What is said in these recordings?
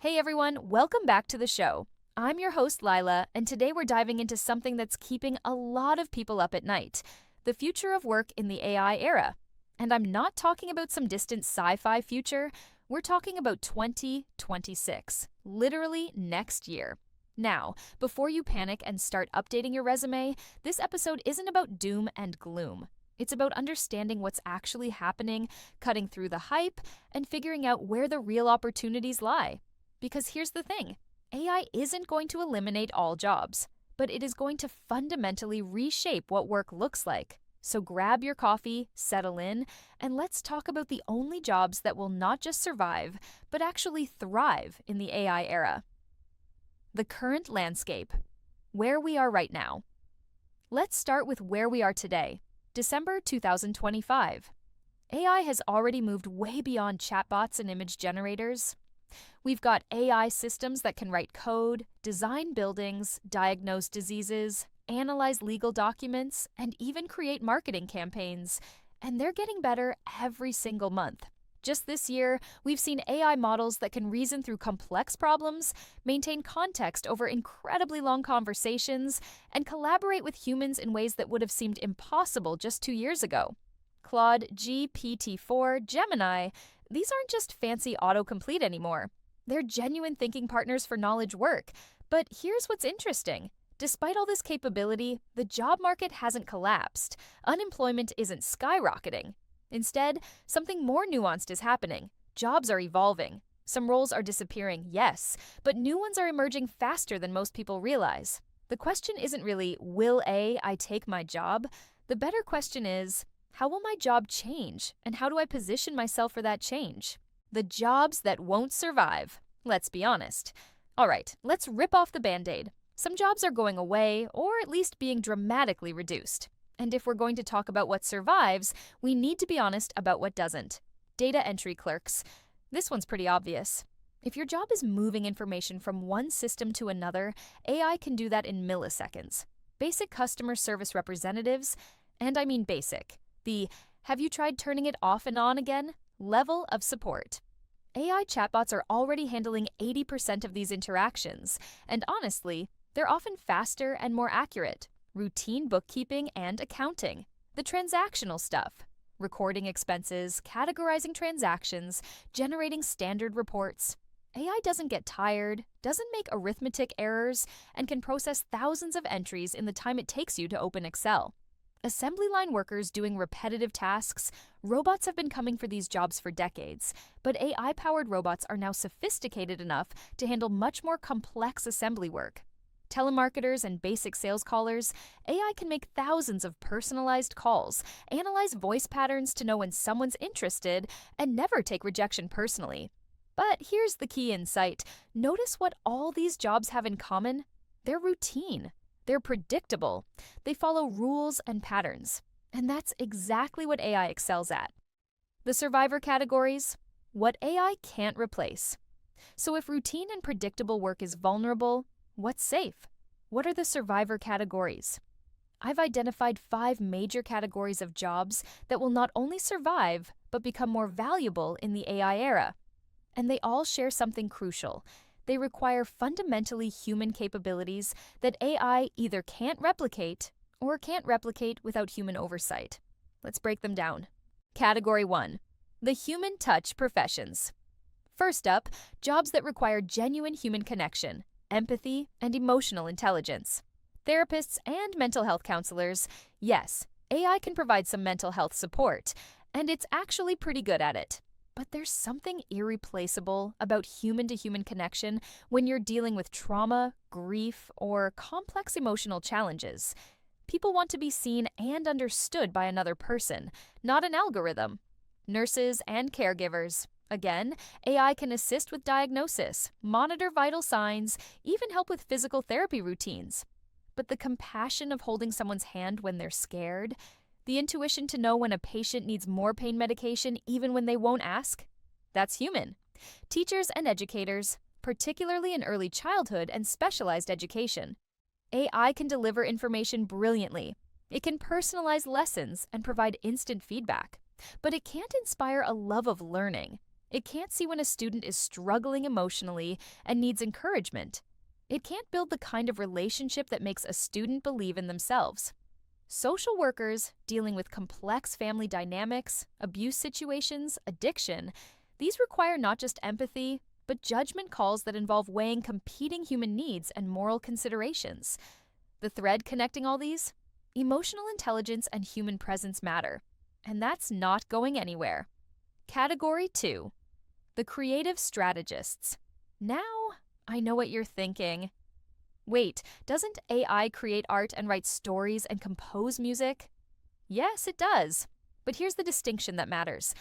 Hey everyone, welcome back to the show. I'm your host Lila, and today we're diving into something that's keeping a lot of people up at night: the future of work in the AI era. And I'm not talking about some distant sci-fi future, we're talking about 2026, literally next year. Now, before you panic and start updating your resume, this episode isn't about doom and gloom. It's about understanding what's actually happening, cutting through the hype, and figuring out where the real opportunities lie. Because here's the thing: AI isn't going to eliminate all jobs, but it is going to fundamentally reshape what work looks like. So grab your coffee, settle in, and let's talk about the only jobs that will not just survive, but actually thrive in the AI era. The current landscape. Where we are right now. Let's start with where we are today, December 2025. AI has already moved way beyond chatbots and image generators. We've got AI systems that can write code, design buildings, diagnose diseases, analyze legal documents, and even create marketing campaigns. And they're getting better every single month. Just this year, we've seen AI models that can reason through complex problems, maintain context over incredibly long conversations, and collaborate with humans in ways that would have seemed impossible just 2 years ago. Claude, GPT-4, Gemini, these aren't just fancy autocomplete anymore. They're genuine thinking partners for knowledge work. But here's what's interesting. Despite all this capability, the job market hasn't collapsed. Unemployment isn't skyrocketing. Instead, something more nuanced is happening. Jobs are evolving. Some roles are disappearing, yes, but new ones are emerging faster than most people realize. The question isn't really, will I take my job? The better question is, how will my job change, and how do I position myself for that change? The jobs that won't survive. Let's be honest. All right, let's rip off the Band-Aid. Some jobs are going away, or at least being dramatically reduced. And if we're going to talk about what survives, we need to be honest about what doesn't. Data entry clerks. This one's pretty obvious. If your job is moving information from one system to another, AI can do that in milliseconds. Basic customer service representatives, and I mean basic, the "have you tried turning it off and on again?" level of support. AI chatbots are already handling 80% of these interactions, and honestly, they're often faster and more accurate. Routine bookkeeping and accounting, the transactional stuff, recording expenses, categorizing transactions, generating standard reports. AI doesn't get tired, doesn't make arithmetic errors, and can process thousands of entries in the time it takes you to open Excel. Assembly line workers doing repetitive tasks. Robots have been coming for these jobs for decades, but AI-powered robots are now sophisticated enough to handle much more complex assembly work. Telemarketers and basic sales callers, AI can make thousands of personalized calls, analyze voice patterns to know when someone's interested, and never take rejection personally. But here's the key insight. Notice what all these jobs have in common? They're routine. They're predictable. They follow rules and patterns. And that's exactly what AI excels at. The survivor categories: what AI can't replace. So if routine and predictable work is vulnerable, what's safe? What are the survivor categories? I've identified 5 major categories of jobs that will not only survive, but become more valuable in the AI era. And they all share something crucial. They require fundamentally human capabilities that AI either can't replicate or can't replicate without human oversight. Let's break them down. Category 1. The human touch professions. First up, jobs that require genuine human connection, empathy, and emotional intelligence. Therapists and mental health counselors. Yes, AI can provide some mental health support, and it's actually pretty good at it. But there's something irreplaceable about human-to-human connection when you're dealing with trauma, grief, or complex emotional challenges. People want to be seen and understood by another person, not an algorithm. Nurses and caregivers. Again, AI can assist with diagnosis, monitor vital signs, even help with physical therapy routines. But the compassion of holding someone's hand when they're scared, the intuition to know when a patient needs more pain medication even when they won't ask, that's human. Teachers and educators, particularly in early childhood and specialized education. AI can deliver information brilliantly. It can personalize lessons and provide instant feedback. But it can't inspire a love of learning. It can't see when a student is struggling emotionally and needs encouragement. It can't build the kind of relationship that makes a student believe in themselves. Social workers dealing with complex family dynamics, abuse situations, addiction, these require not just empathy, but judgment calls that involve weighing competing human needs and moral considerations. The thread connecting all these? Emotional intelligence and human presence matter, and that's not going anywhere. Category 2. The creative strategists. Now, I know what you're thinking. Wait, doesn't AI create art and write stories and compose music? Yes, it does. But here's the distinction that matters.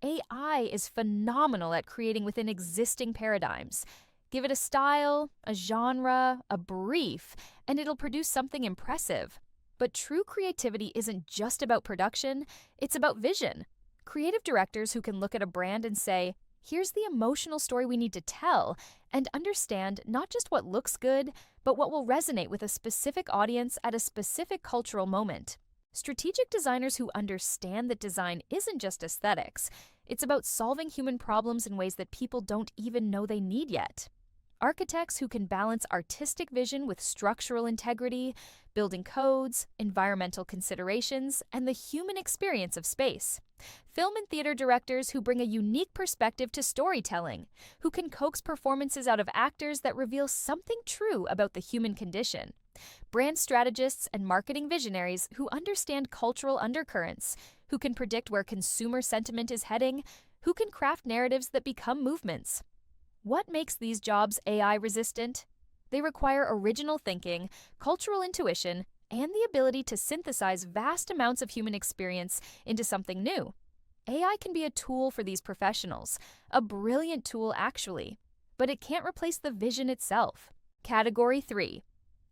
AI is phenomenal at creating within existing paradigms. Give it a style, a genre, a brief, and it'll produce something impressive. But true creativity isn't just about production, it's about vision. Creative directors who can look at a brand and say, here's the emotional story we need to tell, and understand not just what looks good, but what will resonate with a specific audience at a specific cultural moment. Strategic designers who understand that design isn't just aesthetics, it's about solving human problems in ways that people don't even know they need yet. Architects who can balance artistic vision with structural integrity, building codes, environmental considerations, and the human experience of space. Film and theater directors who bring a unique perspective to storytelling, who can coax performances out of actors that reveal something true about the human condition. Brand strategists and marketing visionaries who understand cultural undercurrents, who can predict where consumer sentiment is heading, who can craft narratives that become movements. What makes these jobs AI resistant? They require original thinking, cultural intuition, and the ability to synthesize vast amounts of human experience into something new. AI can be a tool for these professionals, a brilliant tool actually, but it can't replace the vision itself. Category 3.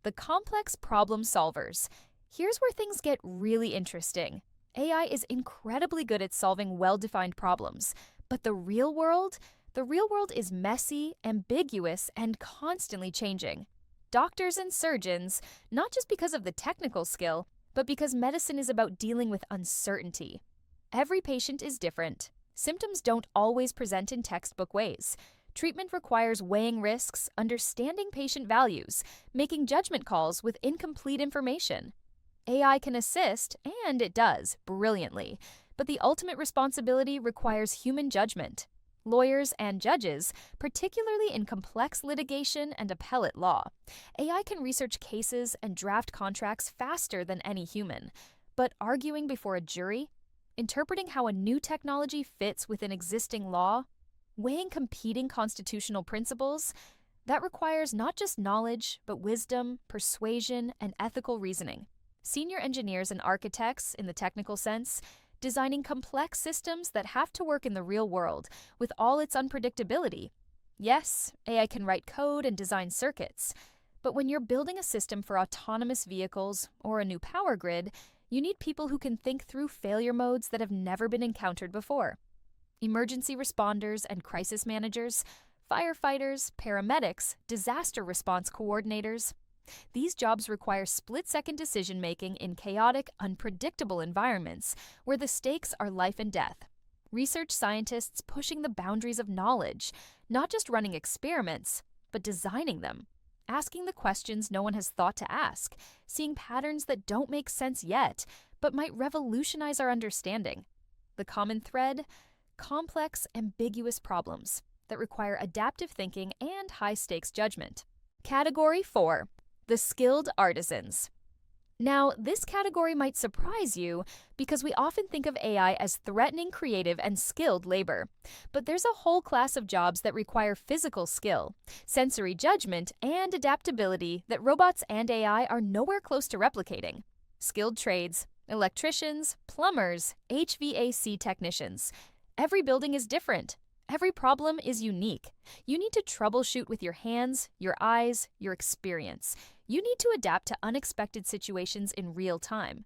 The complex problem solvers. Here's where things get really interesting. AI is incredibly good at solving well-defined problems, but the real world is messy, ambiguous, and constantly changing. Doctors and surgeons, not just because of the technical skill, but because medicine is about dealing with uncertainty. Every patient is different. Symptoms don't always present in textbook ways. Treatment requires weighing risks, understanding patient values, making judgment calls with incomplete information. AI can assist, and it does, brilliantly, but the ultimate responsibility requires human judgment. Lawyers and judges, particularly in complex litigation and appellate law. AI can research cases and draft contracts faster than any human. But arguing before a jury? Interpreting how a new technology fits within existing law? Weighing competing constitutional principles? That requires not just knowledge, but wisdom, persuasion, and ethical reasoning. Senior engineers and architects, in the technical sense, designing complex systems that have to work in the real world, with all its unpredictability. Yes, AI can write code and design circuits, but when you're building a system for autonomous vehicles or a new power grid, you need people who can think through failure modes that have never been encountered before. Emergency responders and crisis managers, firefighters, paramedics, disaster response coordinators. These jobs require split-second decision-making in chaotic, unpredictable environments where the stakes are life and death. Research scientists pushing the boundaries of knowledge, not just running experiments, but designing them. Asking the questions no one has thought to ask, seeing patterns that don't make sense yet, but might revolutionize our understanding. The common thread? Complex, ambiguous problems that require adaptive thinking and high-stakes judgment. Category 4. The skilled artisans. Now, this category might surprise you because we often think of AI as threatening creative and skilled labor. But there's a whole class of jobs that require physical skill, sensory judgment, and adaptability that robots and AI are nowhere close to replicating. Skilled trades, electricians, plumbers, HVAC technicians. Every building is different. Every problem is unique. You need to troubleshoot with your hands, your eyes, your experience. You need to adapt to unexpected situations in real time.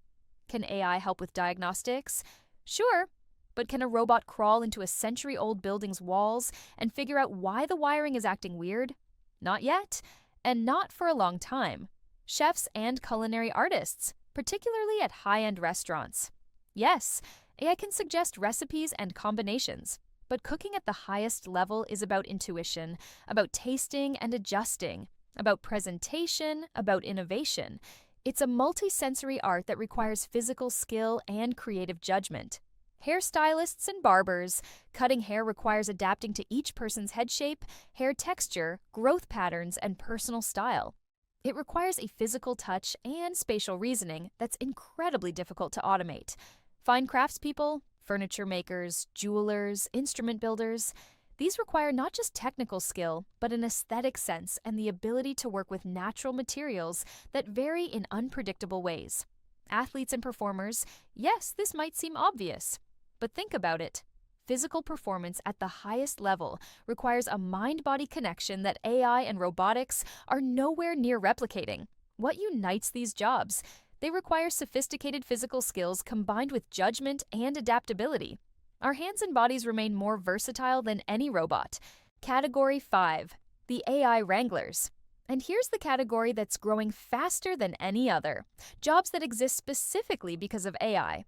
Can AI help with diagnostics? Sure, but can a robot crawl into a century-old building's walls and figure out why the wiring is acting weird? Not yet, and not for a long time. Chefs and culinary artists, particularly at high-end restaurants. Yes, AI can suggest recipes and combinations, But cooking at the highest level is about intuition, about tasting and adjusting, about presentation, about innovation. It's a multisensory art that requires physical skill and creative judgment. Hairstylists and barbers, cutting hair requires adapting to each person's head shape, hair texture, growth patterns, and personal style. It requires a physical touch and spatial reasoning that's incredibly difficult to automate. Fine craftspeople, furniture makers, jewelers, instrument builders, these require not just technical skill, but an aesthetic sense and the ability to work with natural materials that vary in unpredictable ways. Athletes and performers, yes, this might seem obvious, but think about it. Physical performance at the highest level requires a mind-body connection that AI and robotics are nowhere near replicating. What unites these jobs? They require sophisticated physical skills combined with judgment and adaptability. Our hands and bodies remain more versatile than any robot. Category 5, the AI Wranglers. And here's the category that's growing faster than any other. Jobs that exist specifically because of AI.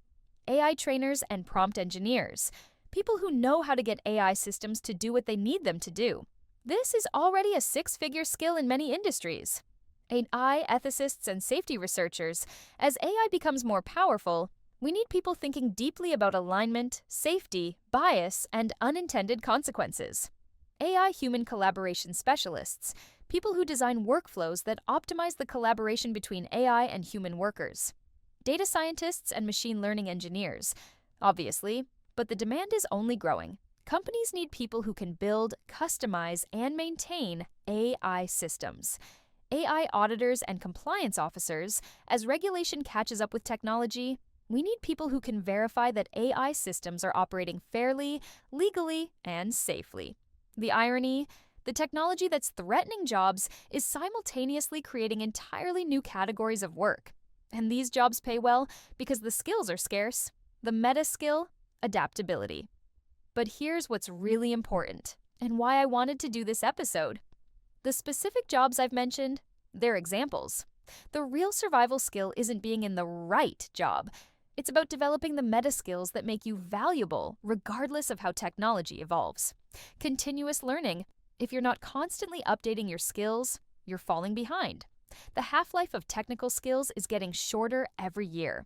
AI trainers and prompt engineers. People who know how to get AI systems to do what they need them to do. This is already a six-figure skill in many industries. AI ethicists and safety researchers. As AI becomes more powerful, we need people thinking deeply about alignment, safety, bias, and unintended consequences. AI-human collaboration specialists, people who design workflows that optimize the collaboration between AI and human workers. Data scientists and machine learning engineers, obviously, but the demand is only growing. Companies need people who can build, customize, and maintain AI systems. AI auditors and compliance officers, as regulation catches up with technology, we need people who can verify that AI systems are operating fairly, legally, and safely. The irony, the technology that's threatening jobs is simultaneously creating entirely new categories of work. And these jobs pay well because the skills are scarce. The meta skill, adaptability. But here's what's really important, and why I wanted to do this episode. The specific jobs I've mentioned, they're examples. The real survival skill isn't being in the right job. It's about developing the meta skills that make you valuable regardless of how technology evolves. Continuous learning. If you're not constantly updating your skills, you're falling behind. The half-life of technical skills is getting shorter every year.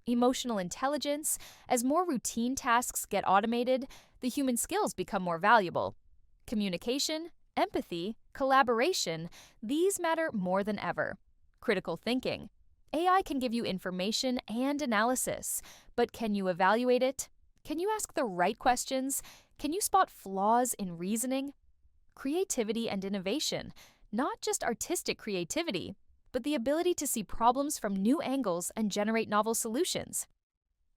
Emotional intelligence. As more routine tasks get automated, the human skills become more valuable. Communication, empathy, collaboration, these matter more than ever. Critical thinking. AI can give you information and analysis, but can you evaluate it? Can you ask the right questions? Can you spot flaws in reasoning? Creativity and innovation, not just artistic creativity, but the ability to see problems from new angles and generate novel solutions.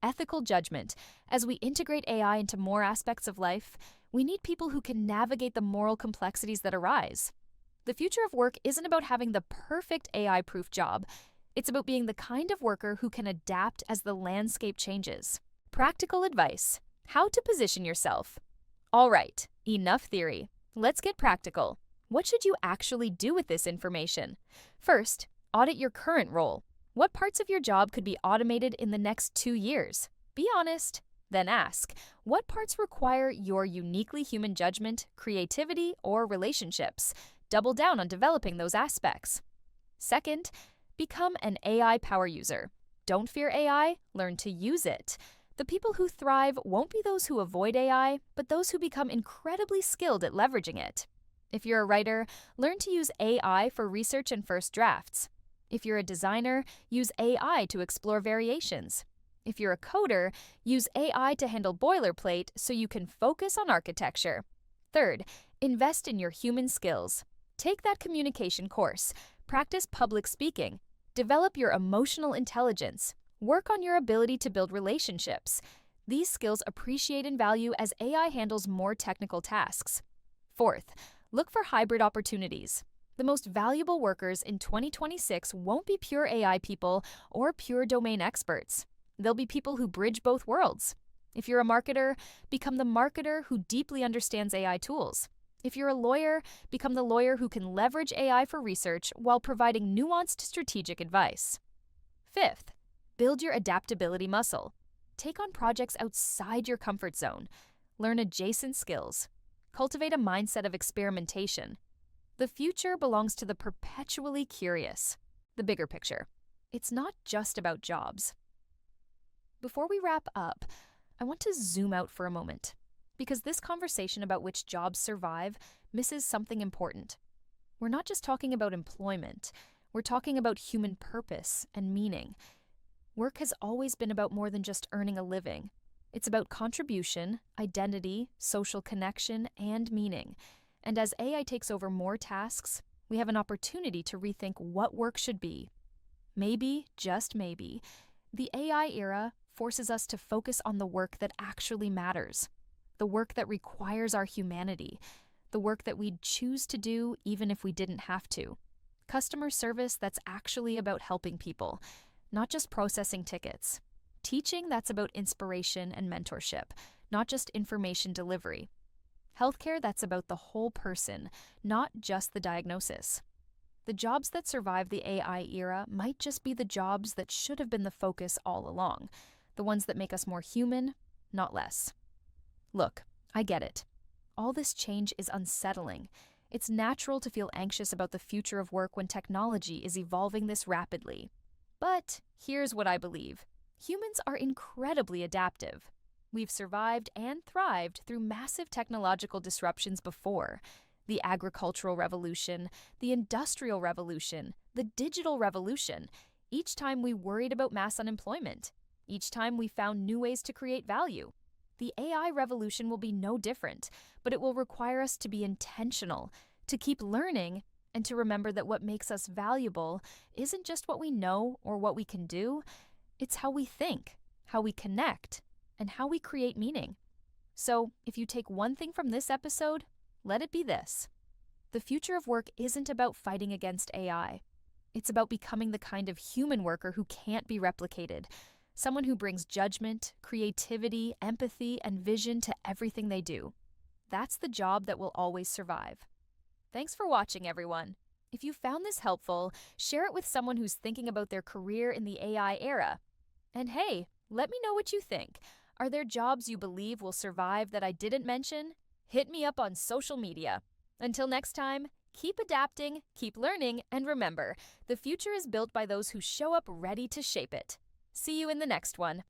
Ethical judgment. As we integrate AI into more aspects of life, we need people who can navigate the moral complexities that arise. The future of work isn't about having the perfect AI-proof job. It's about being the kind of worker who can adapt as the landscape changes. Practical advice. How to position yourself. All right, enough theory. Let's get practical. What should you actually do with this information? First, audit your current role. What parts of your job could be automated in the next 2 years? Be honest. Then ask, what parts require your uniquely human judgment, creativity, or relationships? Double down on developing those aspects. Second, become an AI power user. Don't fear AI, learn to use it. The people who thrive won't be those who avoid AI, but those who become incredibly skilled at leveraging it. If you're a writer, learn to use AI for research and first drafts. If you're a designer, use AI to explore variations. If you're a coder, use AI to handle boilerplate so you can focus on architecture. Third, invest in your human skills. Take that communication course. Practice public speaking. Develop your emotional intelligence. Work on your ability to build relationships. These skills appreciate in value as AI handles more technical tasks. Fourth, look for hybrid opportunities. The most valuable workers in 2026 won't be pure AI people or pure domain experts. They'll be people who bridge both worlds. If you're a marketer, become the marketer who deeply understands AI tools. If you're a lawyer, become the lawyer who can leverage AI for research while providing nuanced strategic advice. Fifth, build your adaptability muscle. Take on projects outside your comfort zone. learn adjacent skills, cultivate a mindset of experimentation. The future belongs to the perpetually curious. The bigger picture. It's not just about jobs. Before we wrap up, I want to zoom out for a moment, because this conversation about which jobs survive misses something important. We're not just talking about employment, we're talking about human purpose and meaning. Work has always been about more than just earning a living. It's about contribution, identity, social connection, and meaning. And as AI takes over more tasks, we have an opportunity to rethink what work should be. Maybe, just maybe, the AI era forces us to focus on the work that actually matters, the work that requires our humanity, the work that we'd choose to do even if we didn't have to. Customer service that's actually about helping people, not just processing tickets. Teaching that's about inspiration and mentorship, not just information delivery. Healthcare that's about the whole person, not just the diagnosis. The jobs that survive the AI era might just be the jobs that should have been the focus all along, the ones that make us more human, not less. Look, I get it. All this change is unsettling. It's natural to feel anxious about the future of work when technology is evolving this rapidly. But here's what I believe. Humans are incredibly adaptive. We've survived and thrived through massive technological disruptions before. The agricultural revolution, the industrial revolution, the digital revolution. Each time we worried about mass unemployment. Each time we found new ways to create value. The AI revolution will be no different, but it will require us to be intentional, to keep learning, and to remember that what makes us valuable isn't just what we know or what we can do, it's how we think, how we connect, and how we create meaning. So, if you take one thing from this episode, let it be this. The future of work isn't about fighting against AI. It's about becoming the kind of human worker who can't be replicated, someone who brings judgment, creativity, empathy, and vision to everything they do. That's the job that will always survive. Thanks for watching, everyone. If you found this helpful, share it with someone who's thinking about their career in the AI era. And hey, let me know what you think. Are there jobs you believe will survive that I didn't mention? Hit me up on social media. Until next time, keep adapting, keep learning, and remember, the future is built by those who show up ready to shape it. See you in the next one.